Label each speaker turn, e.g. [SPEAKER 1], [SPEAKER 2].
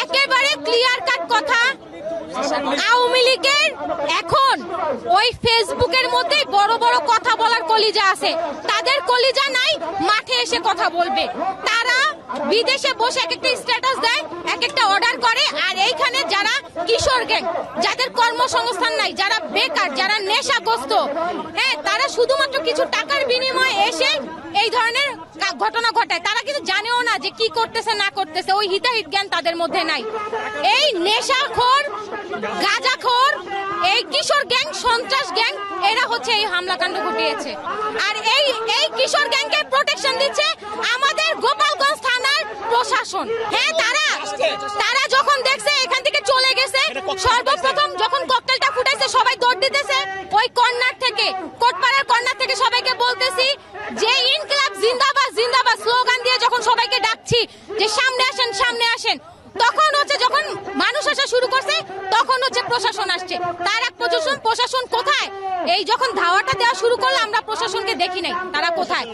[SPEAKER 1] একেবারে clear cut কথা, আওয়ামী লীগের এখন ওই ফেসবুকের মধ্যে বড় বড় কথা বলার কলিজা আছে, তাদের কলিজা নাই মাঠে এসে কথা বলবে। তারা বিদেশে বসে এক একটা স্ট্যাটাস দেয়, এক একটা অর্ডার করে, আর এইখানে যারা কিশোর গ্যাং, যাদের কর্মসংস্থান নাই, যারা বেকার, যারা নেশাগ্রস্ত, হ্যাঁ, তারা শুধুমাত্র কিছু টাকার বিনিময়ে এসে এই ধরনের ঘটনা ঘটায়। তারা কিন্তু জানেও না যে কি করতেছে না করতেছে, ওই হিতাহিত জ্ঞান তাদের মধ্যে নাই। এই নেশাখোর, গাঁজাখোর, এই কিশোর গ্যাং, সন্ত্রাস গ্যাং, এরা হচ্ছে এই হামলাকাণ্ড ঘটিয়েছে। আর এই কিশোর গ্যাংকে প্রোটেকশন দিচ্ছে আমাদের গোপালগঞ্জ থানার প্রশাসন। হ্যাঁ, তারা যখন দেখছে এখান থেকে চলে গেছে, সর্বপ্রথম যখন ককটেলটা ফুটাইছে সবাই দৌড় দিতেছে ওই কর্নার থেকে, কোটপাড়ার কর্নার থেকে সবাইকে বলতেছি যে ইনকিলাব জিন্দাবাদ জিন্দাবাদ স্লোগান দিয়ে যখন সবাইকে ডাকছি যে সামনে আসেন সামনে আসেন, তখন হচ্ছে যখন মানুষ আসা শুরু করছে তখন হচ্ছে প্রশাসন আসছে। তার এক প্রশাসন কোথায়? এই যখন ধাওয়াটা দেওয়া শুরু করলো আমরা প্রশাসনকে দেখি নাই, তারা কোথায়?